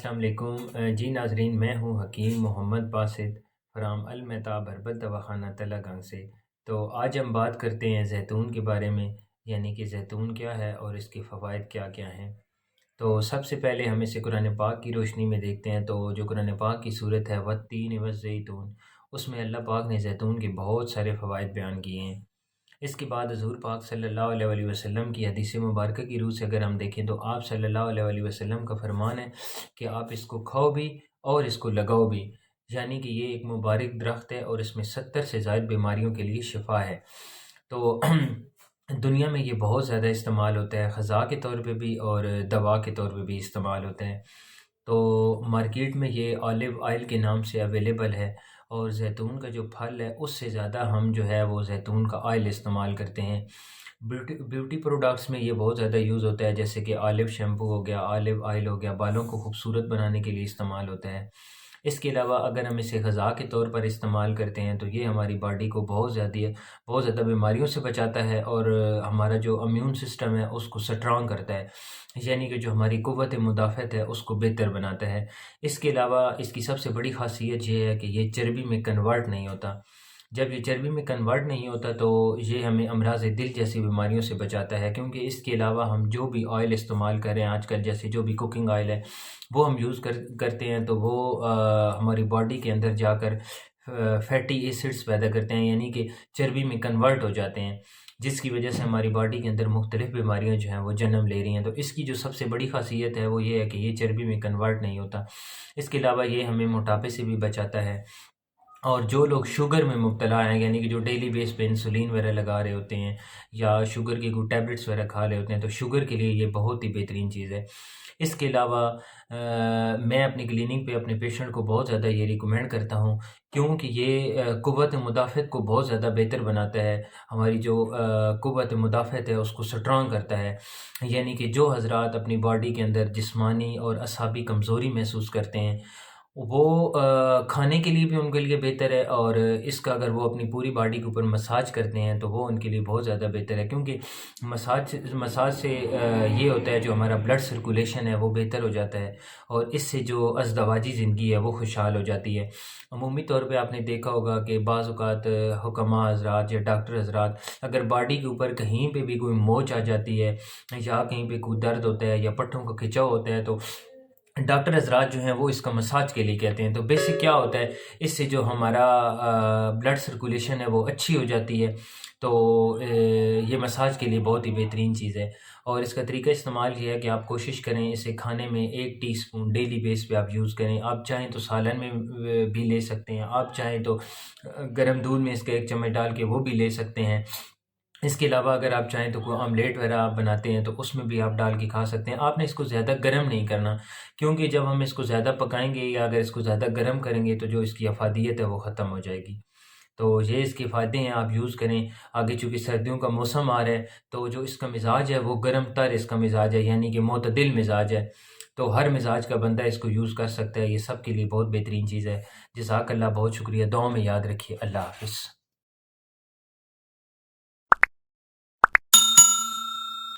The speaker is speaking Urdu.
السلام علیکم جی ناظرین، میں ہوں حکیم محمد باسط فرام المحتاب ہربل دواخانہ تلہ گنگ سے۔ تو آج ہم بات کرتے ہیں زیتون کے بارے میں، یعنی کہ زیتون کیا ہے اور اس کے فوائد کیا کیا ہیں۔ تو سب سے پہلے ہم اسے قرآن پاک کی روشنی میں دیکھتے ہیں۔ تو جو قرآن پاک کی صورت ہے والتین والزیتون، اس میں اللہ پاک نے زیتون کے بہت سارے فوائد بیان کیے ہیں۔ اس کے بعد حضور پاک صلی اللہ علیہ وآلہ وسلم کی حدیث مبارکہ کی روح سے اگر ہم دیکھیں تو آپ صلی اللہ علیہ وآلہ وسلم کا فرمان ہے کہ آپ اس کو کھاؤ بھی اور اس کو لگاؤ بھی، یعنی کہ یہ ایک مبارک درخت ہے اور اس میں 70 سے زائد بیماریوں کے لیے شفا ہے۔ تو دنیا میں یہ بہت زیادہ استعمال ہوتا ہے، غذا کے طور پہ بھی اور دوا کے طور پہ بھی استعمال ہوتا ہے۔ تو مارکیٹ میں یہ آلیو آئل کے نام سے اویلیبل ہے، اور زیتون کا جو پھل ہے اس سے زیادہ ہم جو ہے وہ زیتون کا آئل استعمال کرتے ہیں۔ بیوٹی پروڈکٹس میں یہ بہت زیادہ یوز ہوتا ہے، جیسے کہ آلیو شیمپو ہو گیا، آلیو آئل ہو گیا، بالوں کو خوبصورت بنانے کے لیے استعمال ہوتا ہے۔ اس کے علاوہ اگر ہم اسے غذا کے طور پر استعمال کرتے ہیں تو یہ ہماری باڈی کو بہت زیادہ بیماریوں سے بچاتا ہے، اور ہمارا جو امیون سسٹم ہے اس کو سٹرانگ کرتا ہے، یعنی کہ جو ہماری قوت مدافعت ہے اس کو بہتر بناتا ہے۔ اس کے علاوہ اس کی سب سے بڑی خاصیت یہ ہے کہ یہ چربی میں کنورٹ نہیں ہوتا۔ جب یہ چربی میں کنورٹ نہیں ہوتا تو یہ ہمیں امراض دل جیسی بیماریوں سے بچاتا ہے، کیونکہ اس کے علاوہ ہم جو بھی آئل استعمال کریں آج کل، جیسے جو بھی کوکنگ آئل ہے وہ ہم یوز کرتے ہیں تو وہ ہماری باڈی کے اندر جا کر فیٹی ایسڈز پیدا کرتے ہیں، یعنی کہ چربی میں کنورٹ ہو جاتے ہیں، جس کی وجہ سے ہماری باڈی کے اندر مختلف بیماریاں جو ہیں وہ جنم لے رہی ہیں۔ تو اس کی جو سب سے بڑی خاصیت ہے وہ یہ ہے کہ یہ چربی میں کنورٹ نہیں ہوتا۔ اس کے علاوہ یہ ہمیں موٹاپے سے بھی بچاتا ہے، اور جو لوگ شوگر میں مبتلا ہیں، یعنی کہ جو ڈیلی بیس پہ انسولین وغیرہ لگا رہے ہوتے ہیں یا شوگر کی کوئی ٹیبلٹس وغیرہ کھا رہے ہوتے ہیں، تو شوگر کے لیے یہ بہت ہی بہترین چیز ہے۔ اس کے علاوہ میں اپنی کلینک پہ اپنے پیشنٹ کو بہت زیادہ یہ ریکمینڈ کرتا ہوں، کیونکہ یہ قوت مدافعت کو بہت زیادہ بہتر بناتا ہے، ہماری جو قوت مدافعت ہے اس کو سٹرانگ کرتا ہے۔ یعنی کہ جو حضرات اپنی باڈی کے اندر جسمانی اور اعصابی کمزوری محسوس کرتے ہیں، وہ کھانے کے لیے بھی ان کے لیے بہتر ہے، اور اس کا اگر وہ اپنی پوری باڈی کے اوپر مساج کرتے ہیں تو وہ ان کے لیے بہت زیادہ بہتر ہے، کیونکہ مساج سے یہ ہوتا ہے جو ہمارا بلڈ سرکولیشن ہے وہ بہتر ہو جاتا ہے، اور اس سے جو ازدواجی زندگی ہے وہ خوشحال ہو جاتی ہے۔ عمومی طور پہ آپ نے دیکھا ہوگا کہ بعض اوقات حکماء حضرات یا ڈاکٹر حضرات اگر باڈی کے اوپر کہیں پہ بھی کوئی موچ آ جاتی ہے یا کہیں پہ کوئی درد ہوتا ہے یا پٹھوں کا کھچاؤ ہوتا ہے، تو ڈاکٹر حضرات جو ہیں وہ اس کا مساج کے لیے کہتے ہیں۔ تو بیسک کیا ہوتا ہے، اس سے جو ہمارا بلڈ سرکولیشن ہے وہ اچھی ہو جاتی ہے۔ تو یہ مساج کے لیے بہت ہی بہترین چیز ہے، اور اس کا طریقہ استعمال یہ ہے کہ آپ کوشش کریں اسے کھانے میں 1 ٹی اسپون ڈیلی بیس پہ آپ یوز کریں۔ آپ چاہیں تو سالن میں بھی لے سکتے ہیں، آپ چاہیں تو گرم دودھ میں اس کا 1 چمچ ڈال کے وہ بھی لے سکتے ہیں۔ اس کے علاوہ اگر آپ چاہیں تو کوئی آملیٹ وغیرہ آپ بناتے ہیں تو اس میں بھی آپ ڈال کے کھا سکتے ہیں۔ آپ نے اس کو زیادہ گرم نہیں کرنا، کیونکہ جب ہم اس کو زیادہ پکائیں گے یا اگر اس کو زیادہ گرم کریں گے تو جو اس کی افادیت ہے وہ ختم ہو جائے گی۔ تو یہ اس کے فائدے ہیں، آپ یوز کریں۔ آگے چونکہ سردیوں کا موسم آ رہا ہے تو جو اس کا مزاج ہے وہ گرم تر اس کا مزاج ہے، یعنی کہ معتدل مزاج ہے، تو ہر مزاج کا بندہ اس کو یوز کر سکتا ہے۔ یہ سب کے لیے بہت بہترین چیز ہے۔ جزاک اللہ، بہت شکریہ، دعاؤں میں یاد رکھیے۔ اللہ حافظ۔